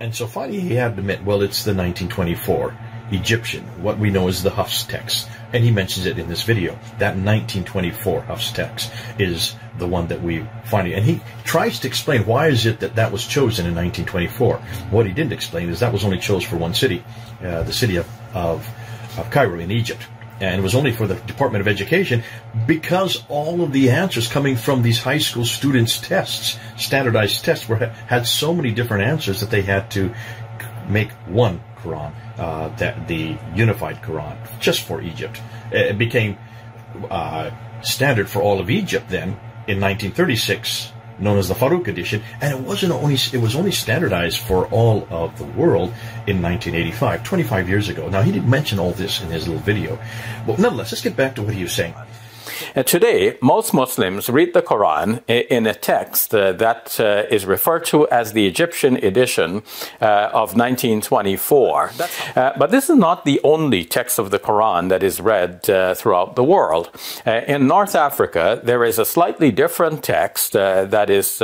And so finally he had to admit, well, it's the 1924 Egyptian, what we know as the Hafs text. And he mentions it in this video. That 1924 Hafs text is the one that we find. And he tries to explain why is it that that was chosen in 1924. What he didn't explain is that was only chosen for one city, the city of Cairo in Egypt. And it was only for the Department of Education because all of the answers coming from these high school students' tests, standardized tests, had so many different answers that they had to make one Quran, the unified Quran, just for Egypt. It became standard for all of Egypt then in 1936, known as the Farouk edition, and it was only standardized for all of the world in 1985, 25 years ago. Now, he didn't mention all this in his little video, but nonetheless, let's get back to what he was saying. Today, most Muslims read the Quran in a text that is referred to as the Egyptian edition of 1924. But this is not the only text of the Quran that is read throughout the world. In North Africa, there is a slightly different text that is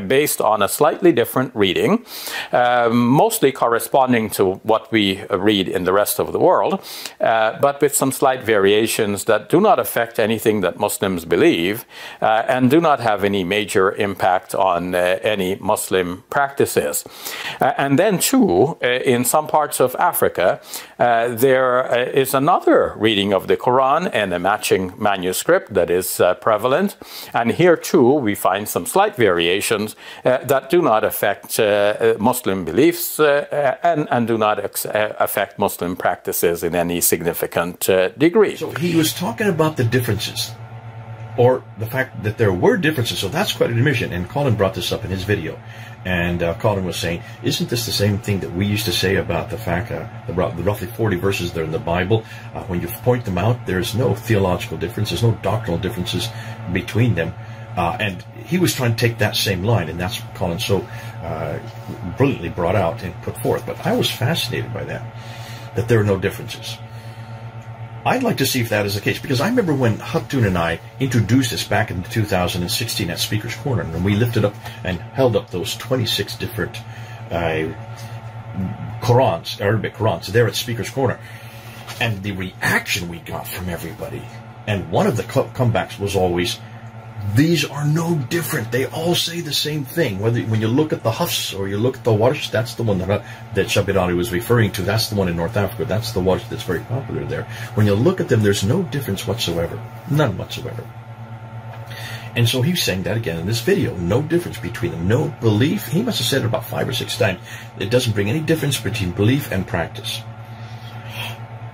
based on a slightly different reading, mostly corresponding to what we read in the rest of the world, but with some slight variations that do not affect anything that Muslims believe and do not have any major impact on any Muslim practices. And then too, in some parts of Africa, there is another reading of the Quran and a matching manuscript that is prevalent. And here too, we find some slight variations that do not affect Muslim beliefs and do not affect Muslim practices in any significant degree. So he was talking about the differences, or the fact that there were differences. So that's quite an admission. And Colin brought this up in his video. And Colin was saying, isn't this the same thing that we used to say about the fact, the roughly 40 verses there in the Bible? When you point them out, there's no theological difference, there's no doctrinal differences between them. And he was trying to take that same line, and that's what Colin so brilliantly brought out and put forth. But I was fascinated by that there are no differences. I'd like to see if that is the case, because I remember when Hatun and I introduced this back in 2016 at Speaker's Corner, and we lifted up and held up those 26 different Qurans, Arabic Qurans, there at Speaker's Corner, and the reaction we got from everybody, and one of the comebacks was always, these are no different. They all say the same thing. When you look at the Hafs or you look at the Warsh, that's the one that Shabir Ally was referring to. That's the one in North Africa. That's the Warsh that's very popular there. When you look at them, there's no difference whatsoever. None whatsoever. And so he's saying that again in this video. No difference between them. No belief. He must have said it about 5 or 6 times. It doesn't bring any difference between belief and practice.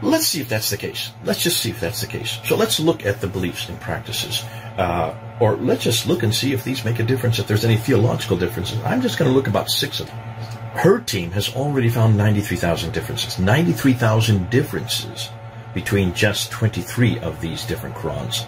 Let's see if that's the case. Let's just see if that's the case. So let's look at the beliefs and practices. Or let's just look and see if these make a difference, if there's any theological differences. I'm just going to look about 6 of them. Her team has already found 93,000 differences. 93,000 differences between just 23 of these different Qurans.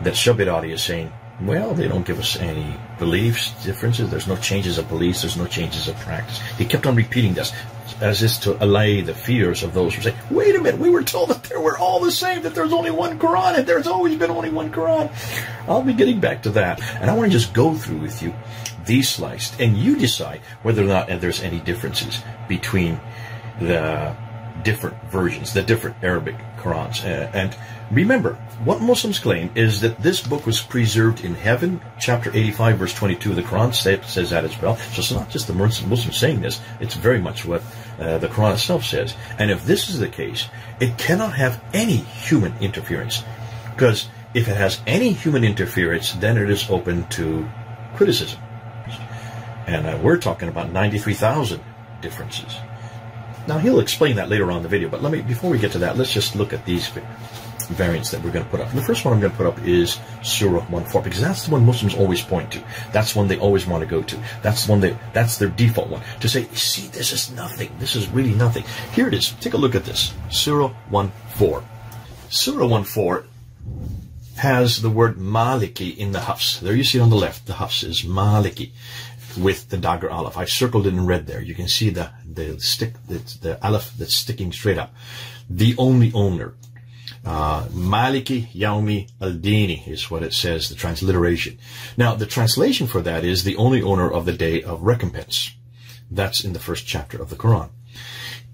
That Shabir Ally is saying, well, they don't give us any beliefs differences. There's no changes of beliefs. There's no changes of practice. He kept on repeating this, as is to allay the fears of those who say, wait a minute, we were told that they were all the same, that there's only one Quran, and there's always been only one Quran. I'll be getting back to that. And I want to just go through with you these sliced, and you decide whether or not there's any differences between the different versions, the different Arabic Qurans. And remember, what Muslims claim is that this book was preserved in heaven. Chapter 85, verse 22 of the Quran says that as well. So it's not just the Muslims saying this. It's very much what the Quran itself says. And if this is the case, it cannot have any human interference. Because if it has any human interference, then it is open to criticism. And we're talking about 93,000 differences. Now, he'll explain that later on in the video, but before we get to that, let's just look at these variants that we're going to put up. And the first one I'm going to put up is Surah 1:4, because that's the one Muslims always point to. That's one they always want to go to. That's the one that's their default one. To say, see, this is nothing. This is really nothing. Here it is. Take a look at this. Surah 1:4. Surah 1:4 has the word Maliki in the Hafs. There you see it on the left. The Hafs is Maliki with the dagger aleph. I've circled it in red there. You can see the aleph that's sticking straight up. The only owner. Maliki Yaumi al-Dini is what it says, the transliteration. Now, the translation for that is the only owner of the day of recompense. That's in the first chapter of the Quran.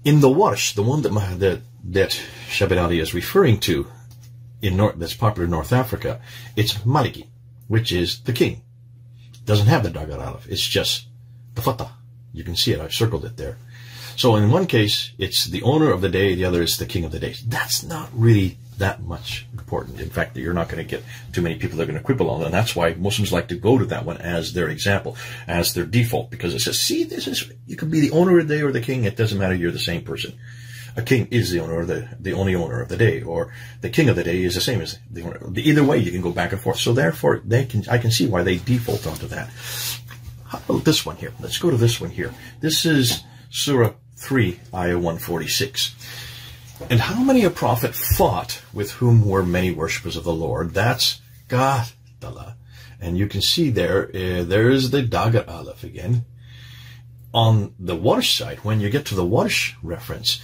In the Warsh, the one that Shabir Ally is referring to, that's popular in North Africa, it's Maliki, which is the king. It doesn't have the Dagar Aleph. It's just the Fatah. You can see it. I've circled it there. So in one case, it's the owner of the day. The other is the king of the day. That's not really that much important. In fact, you're not going to get too many people that are going to quibble on it. And that's why Muslims like to go to that one as their example, as their default, because it says, see, you could be the owner of the day or the king. It doesn't matter. You're the same person. A king is the owner of the only owner of the day, or the king of the day is the same as the owner. Either way, you can go back and forth. So therefore, I can see why they default onto that. How about this one here? Let's go to this one here. This is Surah 3, Ayah 146. And how many a prophet fought with whom were many worshippers of the Lord? That's Qatala. And you can see there is the Dagar Aleph again. On the Warsh side, when you get to the Warsh reference,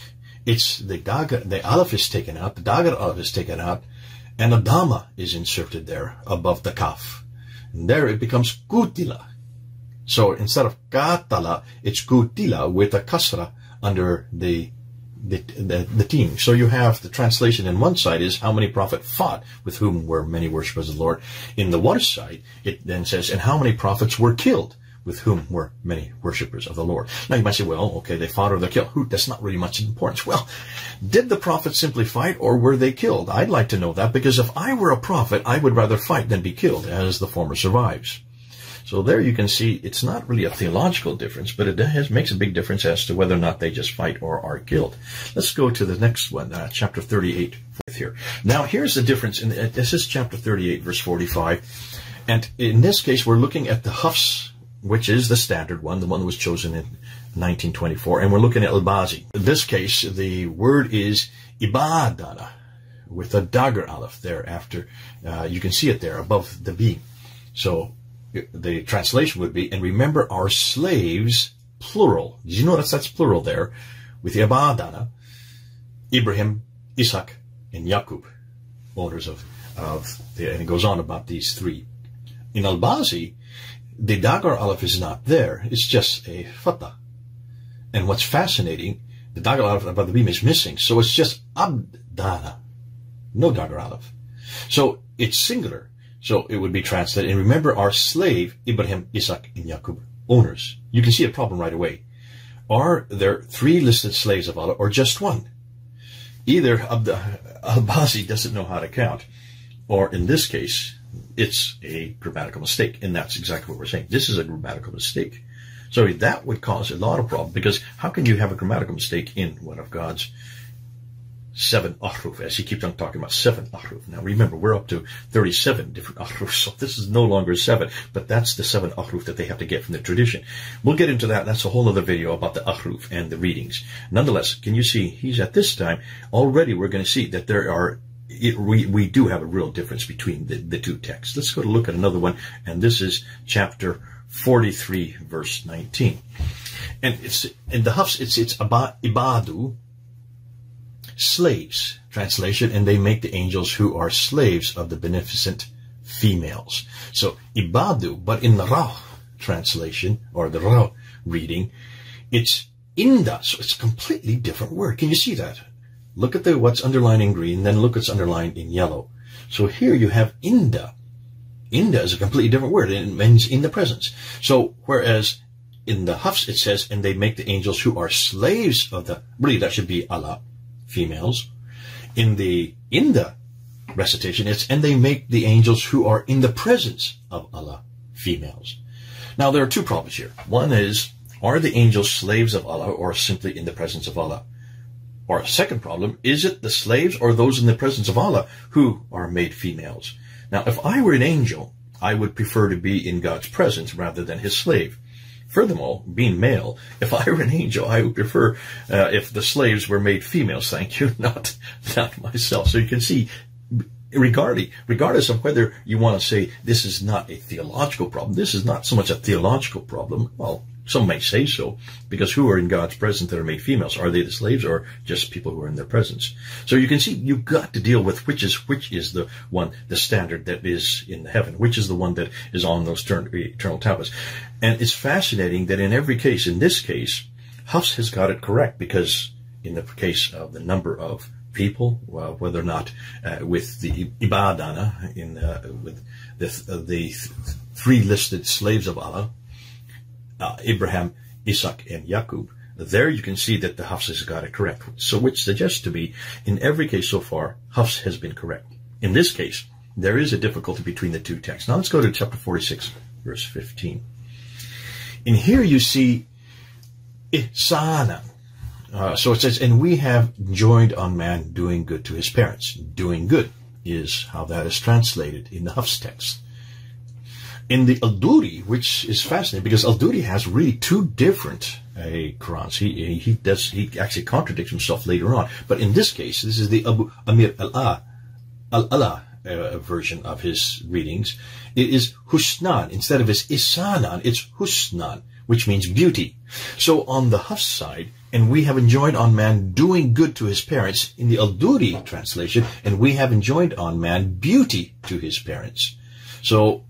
it's the Aleph is taken out, the Dagar Aleph is taken out, and a Dhamma is inserted there above the Kaf. And there it becomes Qutila. So instead of Qatala, it's Qutila with a Kasra under the team. So you have the translation in one side is how many prophet fought with whom were many worshippers of the Lord. In the Warsh side, it then says, and how many prophets were killed with whom were many worshippers of the Lord. Now you might say, well, okay, they fought or they killed. That's not really much importance. Well, did the prophets simply fight or were they killed? I'd like to know that, because if I were a prophet, I would rather fight than be killed, as the former survives. So there you can see it's not really a theological difference, but it makes a big difference as to whether or not they just fight or are killed. Let's go to the next one, chapter 38 here. Now here's the difference. This is chapter 38, verse 45. And in this case, we're looking at the Hafs, which is the standard one, the one that was chosen in 1924. And we're looking at Al-Bazi. In this case, the word is Ibadana, with a Dagar Aleph there after. You can see it there above the B. So the translation would be, and remember our slaves, plural. Did you notice that's plural there? With the Ibadana, Ibrahim, Isaac, and Yaqub, owners and it goes on about these three. In Al-Bazi, the Dagar Aleph is not there. It's just a Fatah. And what's fascinating, the Dagar Aleph above the beam is missing. So it's just Abdana. No Dagar Aleph. So it's singular. So it would be translated, and remember our slave, Ibrahim, Isaac, and Yaqub, owners. You can see a problem right away. Are there three listed slaves of Allah or just one? Either Al-Bazi doesn't know how to count, or in this case, it's a grammatical mistake, and that's exactly what we're saying. This is a grammatical mistake. So that would cause a lot of problems, because how can you have a grammatical mistake in one of God's 7 ahruf, as he keeps on talking about 7 ahruf. Now remember, we're up to 37 different ahruf, so this is no longer 7, but that's the 7 ahruf that they have to get from the tradition. We'll get into that. That's a whole other video about the ahruf and the readings. Nonetheless, can you see, he's at this time, already we're going to see that there are, we do have a real difference between the two texts. Let's go to look at another one, and this is chapter 43, verse 19. And it's, in the Hafs, it's ibadu, slaves, translation, and they make the angels who are slaves of the beneficent females. So ibadu, but in the Ra translation, or the Ra reading, it's inda, so it's a completely different word. Can you see that? Look at what's underlined in green, then look what's underlined in yellow. So here you have inda. Inda is a completely different word, and it means in the presence. So whereas in the Hafs it says, and they make the angels who are slaves of the, really that should be Allah, females. In the recitation, it's, and they make the angels who are in the presence of Allah, females. Now, there are two problems here. One is, are the angels slaves of Allah or simply in the presence of Allah? Or a second problem, is it the slaves or those in the presence of Allah who are made females? Now, if I were an angel, I would prefer to be in God's presence rather than his slave. Furthermore, being male, if I were an angel, I would prefer if the slaves were made females. Thank you, not myself. So you can see, regardless of whether you want to say this is not a theological problem, this is not so much a theological problem. Well, Some may say so, because who are in God's presence that are made females? Are they the slaves or just people who are in their presence? So you can see you've got to deal with which is the one, the standard that is in heaven, which is the one that is on those eternal tablets. And it's fascinating that in every case, in this case, Hafs has got it correct, because in the case of the number of people, whether or not with the Ibadana, with the three listed slaves of Allah, Abraham, Isaac, and Yaqub, there you can see that the Hafs has got it correct. So which suggests to be, in every case so far, Hafs has been correct. In this case, there is a difficulty between the two texts. Now let's go to chapter 46, verse 15. In here you see ihsanan. So it says, and we have enjoined on man doing good to his parents. Doing good is how that is translated in the Hafs text. In the Al-Duri, which is fascinating, because Al-Duri has really two different Qurans. He actually contradicts himself later on. But in this case, this is the Abu Amir al-Allah version of his readings. It is Husnan. Instead of Isanan, it's Husnan, which means beauty. So on the Hafs side, and we have enjoined on man doing good to his parents, in the Al-Duri translation, and we have enjoined on man beauty to his parents. So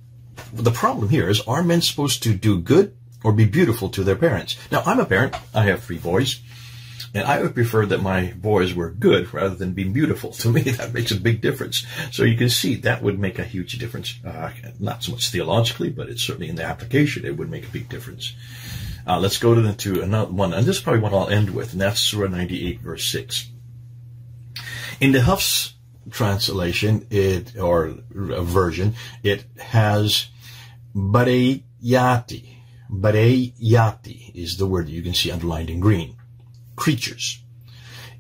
the problem here is, are men supposed to do good or be beautiful to their parents? Now, I'm a parent. I have 3 boys. And I would prefer that my boys were good rather than being beautiful. To me, that makes a big difference. So you can see that would make a huge difference. Not so much theologically, but it's certainly in the application, it would make a big difference. Let's go to another one. And this is probably what I'll end with. And that's Surah 98, verse 6. In the Hafs translation, or version, it has bareyati. Bareyati is the word you can see underlined in green. Creatures.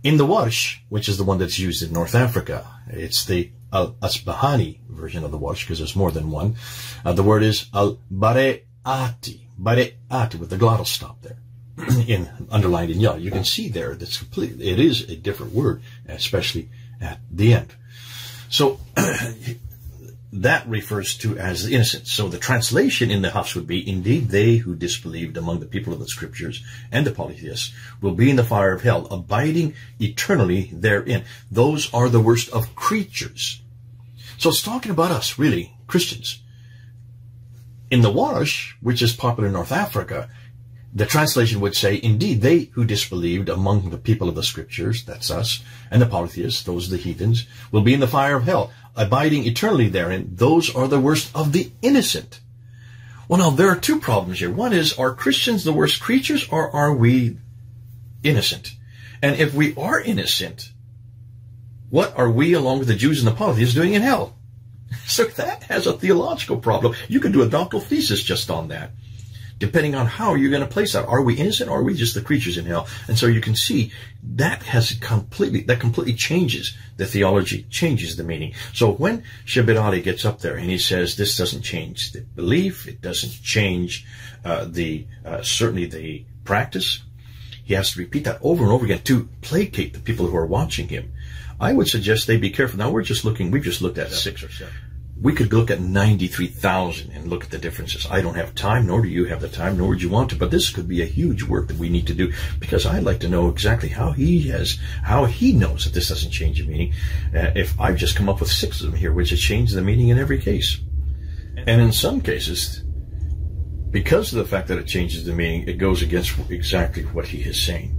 In the Warsh, which is the one that's used in North Africa, it's the Al-Asbahani version of the Warsh, because there's more than one. The word is al-bareyati. Bareyati, with the glottal stop there. Underlined in yellow. You can see there that's completely, it is a different word, especially at the end. So that refers to as the innocent. So the translation in the Hafs would be, indeed they who disbelieved among the people of the scriptures and the polytheists will be in the fire of hell, abiding eternally therein. Those are the worst of creatures. So it's talking about us, really, Christians. In the Warsh, which is popular in North Africa, the translation would say, indeed, they who disbelieved among the people of the scriptures, that's us, and the polytheists, those are the heathens, will be in the fire of hell, abiding eternally therein. Those are the worst of the innocent. Well, now, there are 2 problems here. One is, are Christians the worst creatures, or are we innocent? And if we are innocent, what are we, along with the Jews and the polytheists, doing in hell? So that has a theological problem. You can do a doctoral thesis just on that, depending on how you're going to place that. Are we innocent, or are we just the creatures in hell? And so you can see that completely changes the theology, changes the meaning. So when Shabir Ally gets up there and he says this doesn't change the belief, it doesn't change certainly the practice, he has to repeat that over and over again to placate the people who are watching him. I would suggest they be careful. Now we've just looked at 6 or 7. We could look at 93,000 and look at the differences. I don't have time, nor do you have the time, nor would you want to, but this could be a huge work that we need to do, because I'd like to know exactly how he knows that this doesn't change the meaning. If I've just come up with 6 of them here, which has changed the meaning in every case. And in some cases, because of the fact that it changes the meaning, it goes against exactly what he is saying.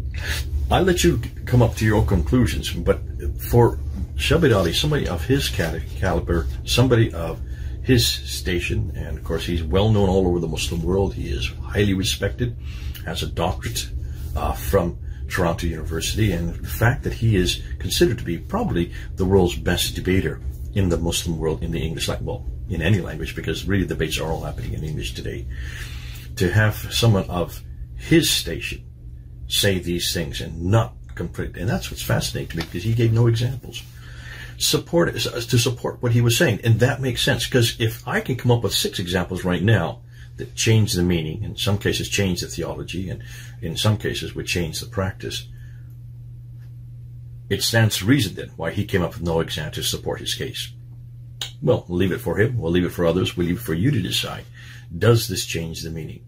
I let you come up to your own conclusions, but for Shabir Ally, somebody of his caliber, somebody of his station, and of course he's well known all over the Muslim world. He is highly respected, has a doctorate from Toronto University, and the fact that he is considered to be probably the world's best debater in the Muslim world in the English language, well, in any language, because really debates are all happening in English today. To have someone of his station say these things and not complete, and that's what's fascinating to me, because he gave no examples to support what he was saying. And that makes sense, because if I can come up with 6 examples right now that change the meaning, in some cases change the theology, and in some cases would change the practice, it stands to reason then why he came up with no example to support his case. Well, we'll leave it for him. We'll leave it for others. We'll leave it for you to decide. Does this change the meaning?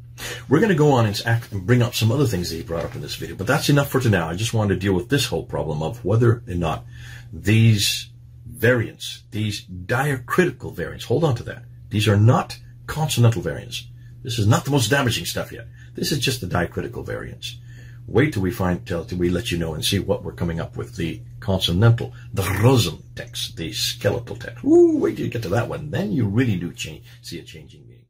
We're going to go on and bring up some other things that he brought up in this video, but that's enough for now. I just wanted to deal with this whole problem of whether or not these variants, these diacritical variants, hold on to that. These are not consonantal variants. This is not the most damaging stuff yet. This is just the diacritical variants. Wait till we let you know and see what we're coming up with, the consonantal, the Rosen text, the skeletal text. Ooh, wait till you get to that one. Then you really do see a changing meaning.